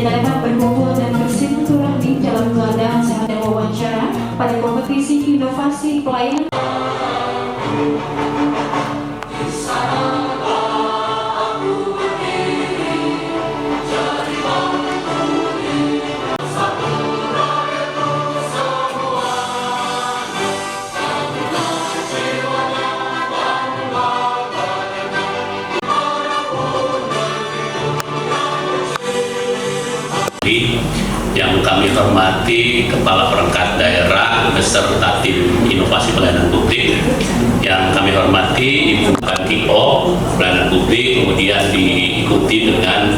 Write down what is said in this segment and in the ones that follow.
dapat berkumpul dan bersilaturahmi dalam keadaan sehat dan wawancara pada kompetisi inovasi pelayanan. Yang kami hormati Kepala Perangkat Daerah beserta tim Inovasi Pelayanan Publik, yang kami hormati Ibu Kantiko Pelayanan Publik, kemudian diikuti dengan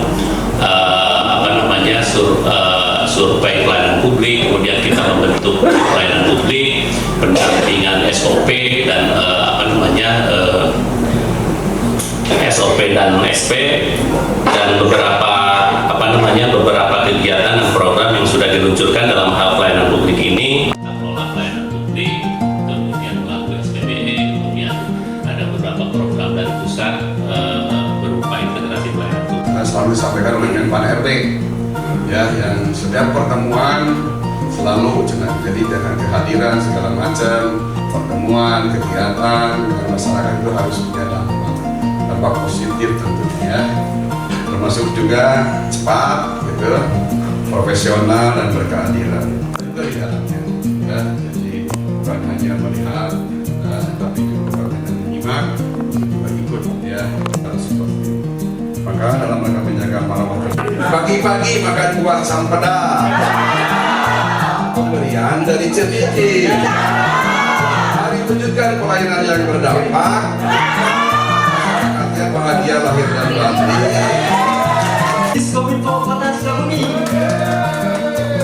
survei pelayanan publik, kemudian kita membentuk pelayanan publik, pendampingan SOP dan SOP dan SP, dan beberapa kegiatan dan program yang sudah diluncurkan dalam hal pelayanan publik ini. Kelola pelayanan publik, kemudian melalui SPBE, kemudian ada beberapa program dari pusat berupa integrasi pelayanan publik. Selalu disampaikan oleh Menpan RT, ya, yang setiap pertemuan selalu jadi dengan kehadiran segala macam pertemuan kegiatan dengan masyarakat itu harus punya dampak positif tentunya, termasuk juga cepat, gitu, profesional dan berkeadilan. Itu di dalamnya, ya. Jadi bukan hanya melihat, tapi juga bukan hanya menyimak, juga ikut, ya, harus seperti itu. Maka dalam rangka menjaga para pagi-pagi makan buah sampeda, pemberian dari cecicil, hari tunjukkan pelayanan yang berdampak, masyarakatnya bahagia lahir dan batin. Diskominfo Kota Sukabumi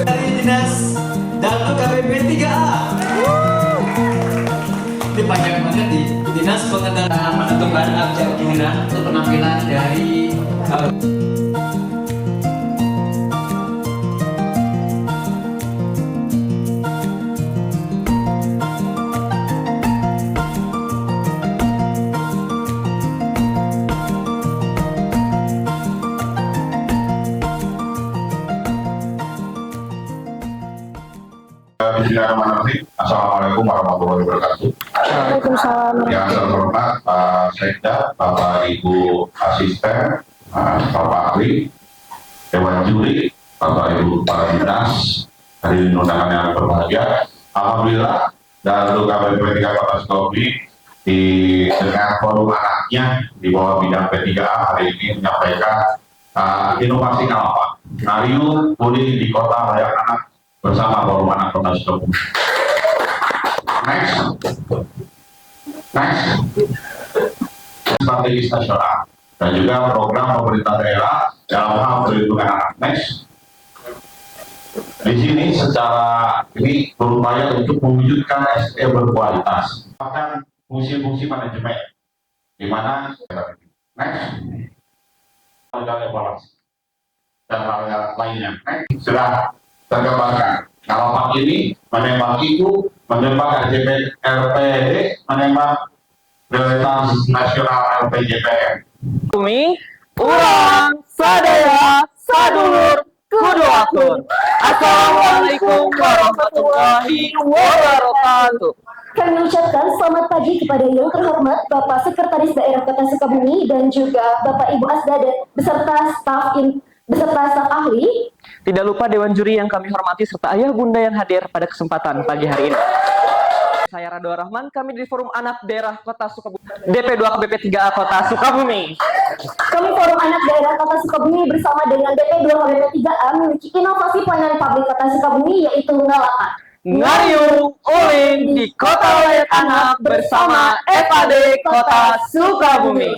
dari Dinas Datu KPP 3A. Ini panjang banget di Dinas Pengendalian menentukan abjad giliran untuk penampilan dari Bismillahirrahmanirrahim. Assalamualaikum warahmatullahi wabarakatuh. Waalaikumsalam. Yang terhormat Pak Sekda, Bapak Ibu Asisten, Bapak Ahli, Dewan Juri, Bapak Ibu Kepala Dinas, dari undangan yang berbahagia. Alhamdulillah, dan untuk KPP 3 Kota Sukabumi dengan forum anaknya di bawah bidang P3A hari ini menyampaikan inovasi kalapa, Ngayu Puding di Kota Layak Anak bersama forum anak Kota Sukabumi. Next, strategis nasional dan juga program pemerintah daerah dalam hal perlindungan anak. Next, di sini secara ini berupaya untuk mewujudkan SDM berkualitas, bahkan fungsi-fungsi manajemen, di mana next, evaluasi dan hal lainnya. Next, sudah terkembangkan. Kalau Pak ini menembak itu, menembak RPD, menembak Prioritas Nasional LPJPN. Bumi, urang, sadaya, sadulur, kudu atur. Assalamualaikum warahmatullahi wabarakatuh. Kami ucapkan selamat pagi kepada yang terhormat Bapak Sekretaris Daerah Kota Sukabumi dan juga Bapak Ibu Asdadet beserta staf ahli. Tidak lupa Dewan Juri yang kami hormati serta ayah bunda yang hadir pada kesempatan pagi hari ini. Saya Rado Rahman, kami di Forum Anak Daerah Kota Sukabumi, DP2 KPP 3A Kota Sukabumi. Kami Forum Anak Daerah Kota Sukabumi bersama dengan DP2 KPP 3A memiliki inovasi pelayanan publik Kota Sukabumi, yaitu Ngalapak. Ngayu Uling di Kota Layak Anak bersama FAD Kota Sukabumi.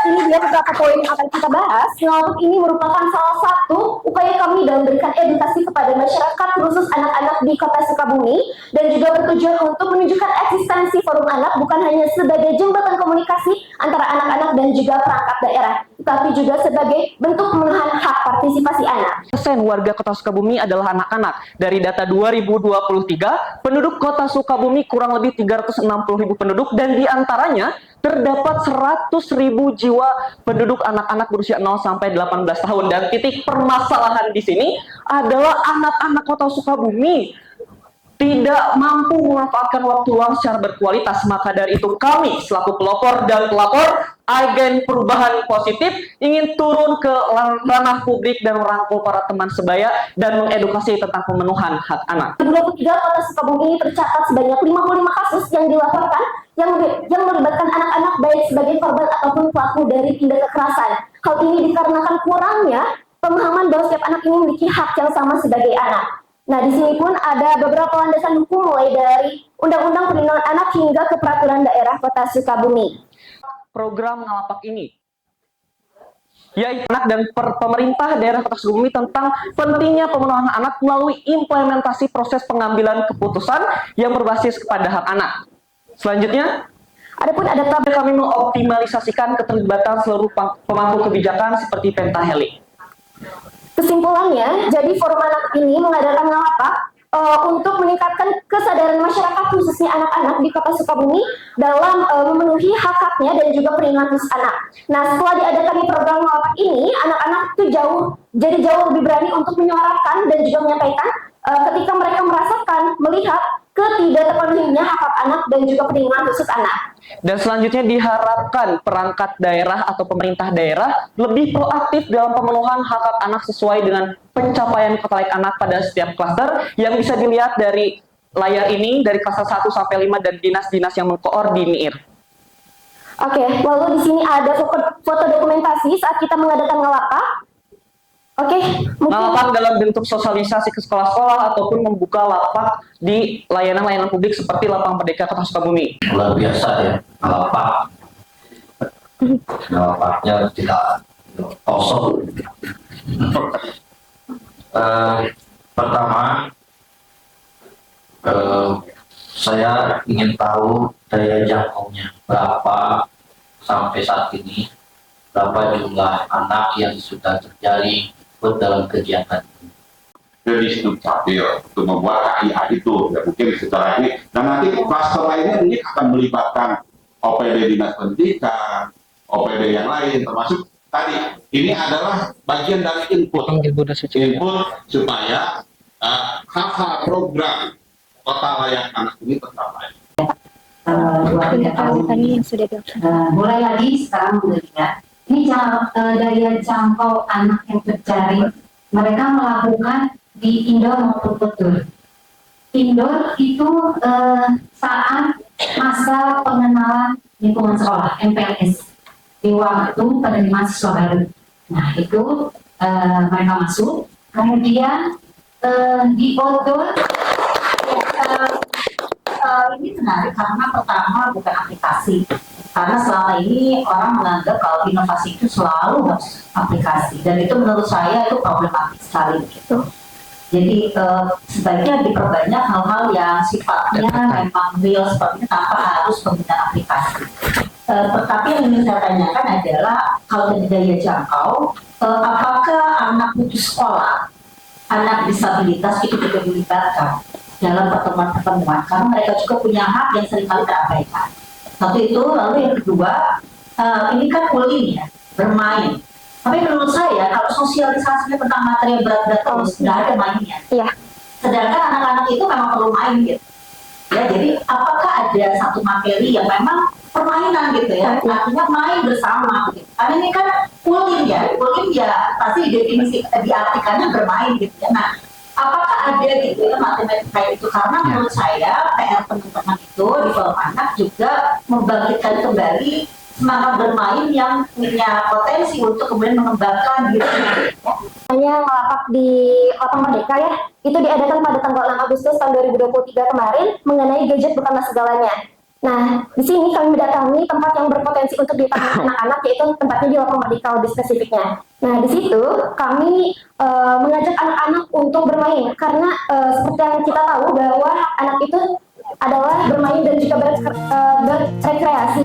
Ini dia beberapa poin yang akan kita bahas. Ngalapak ini merupakan salah satu upaya kami dalam memberikan edukasi kepada masyarakat, khusus anak-anak di Kota Sukabumi, dan juga bertujuan untuk menunjukkan eksistensi Forum Anak bukan hanya sebagai jembatan komunikasi antara anak-anak dan juga perangkat daerah, tapi juga sebagai bentuk pemenuhan hak partisipasi partisipasi anak. Persen warga Kota Sukabumi adalah anak-anak. Dari data 2023, penduduk Kota Sukabumi kurang lebih 360.000 penduduk dan diantaranya terdapat 100.000 jiwa penduduk anak-anak berusia 0 sampai 18 tahun. Dan titik permasalahan di sini adalah anak-anak Kota Sukabumi tidak mampu memanfaatkan waktu luang secara berkualitas. Maka dari itu kami selaku pelopor dan pelapor agen perubahan positif ingin turun ke ranah publik dan merangkul para teman sebaya dan mengedukasi tentang pemenuhan hak anak. 2023 Kota Sukabumi tercatat sebanyak 55 kasus yang dilaporkan yang melibatkan anak-anak baik sebagai korban ataupun pelaku dari tindak kekerasan. Hal ini dikarenakan kurangnya pemahaman bahwa setiap anak ini memiliki hak yang sama sebagai anak. Nah, di sini pun ada beberapa landasan hukum mulai dari Undang-Undang Perlindungan Anak hingga ke Peraturan Daerah Kota Sukabumi. Program ngalapak ini yaitu anak dan pemerintah daerah Kota Sukabumi tentang pentingnya pemenuhan anak melalui implementasi proses pengambilan keputusan yang berbasis kepada hak anak. Selanjutnya, Adapun ada kami mengoptimalisasikan keterlibatan seluruh pemangku kebijakan seperti Pentaheli. kesimpulannya, jadi forum anak ini mengadakan ngalapak untuk meningkatkan kesadaran masyarakat khususnya anak-anak di Kota Sukabumi dalam memenuhi hak-haknya dan juga perlindungan khusus anak. Nah, setelah diadakan program ngalapak ini, anak-anak itu jauh lebih berani untuk menyuarakan dan juga menyampaikan ketika mereka merasakan, melihat ketidakterpenuhinya hak-hak anak dan juga perlindungan khusus anak. Dan selanjutnya diharapkan perangkat daerah atau pemerintah daerah lebih proaktif dalam pemenuhan hak-hak anak sesuai dengan pencapaian kota layak anak pada setiap klaster yang bisa dilihat dari layar ini dari klaster 1 sampai 5 dan dinas-dinas yang mengkoordinir. Oke, lalu di sini ada foto dokumentasi saat kita mengadakan ngalapak. Oke, ngalapak dalam bentuk sosialisasi ke sekolah-sekolah ataupun membuka lapak di layanan-layanan publik seperti Lapang Merdeka Kota Sukabumi. Luar biasa ya, ngalapak. Ngalapaknya tidak kosong. Pertama, saya ingin tahu daya jangkaunya berapa sampai saat ini, berapa jumlah anak yang sudah terjalin dalam kegiatan ini. Jadi itu capil untuk membuat KIA itu, ya mungkin secara ini. Dan nanti klaster lainnya mungkin akan melibatkan OPD Dinas Pendidikan, OPD yang lain, termasuk tadi ini adalah bagian dari input supaya hal-hal program Kota Layak Anak ini tercapai. 2-3 tahun mulai lagi sekarang melihat ini daya jangkau anak yang terjaring mereka melakukan di indoor maupun outdoor. Indoor itu saat masa pengenalan lingkungan sekolah MPLS di waktu penerimaan siswa baru. Nah itu mereka masuk, kemudian di outdoor ini menarik karena pertama bukan aplikasi. Karena selama ini orang menganggap kalau inovasi itu selalu harus aplikasi, dan itu menurut saya itu problematik sekali gitu. Jadi sebaiknya diperbanyak hal-hal yang sifatnya memang real seperti itu tanpa harus penggunaan aplikasi. Tetapi yang ingin saya tanyakan adalah kalau dari daya jangkau, apakah anak putus sekolah, anak disabilitas itu juga dilibatkan dalam pertemuan-pertemuan, karena mereka juga punya hak yang seringkali terabaikan. Satu itu, lalu yang kedua, ini kan bullying ya, bermain. Tapi menurut saya, kalau sosialisasinya tentang materi berat-berat terus, nggak ada mainnya. Iya. Sedangkan anak-anak itu memang perlu main gitu. Ya, jadi apakah ada satu materi yang memang permainan gitu ya, artinya main bersama gitu. Karena ini kan bullying ya pasti diartikannya bermain gitu ya. Nah, apakah ada gitu ya matematika itu? Karena menurut saya PR teman-teman itu di forum anak juga membangkitkan kembali semangat bermain yang punya potensi untuk kemudian mengembangkan diri. Hanya ngalapak di Lapang Merdeka ya, itu diadakan pada tanggal 6 Agustus tahun 2023 kemarin mengenai gadget bukanlah segalanya. Nah, di sini kami mendatangi tempat yang berpotensi untuk dipakai anak-anak, yaitu tempatnya di Lapang Merdeka lebih spesifiknya. Nah, di situ kami mengajak anak-anak untuk bermain, karena seperti yang kita tahu bahwa anak itu adalah bermain dan juga berrekreasi.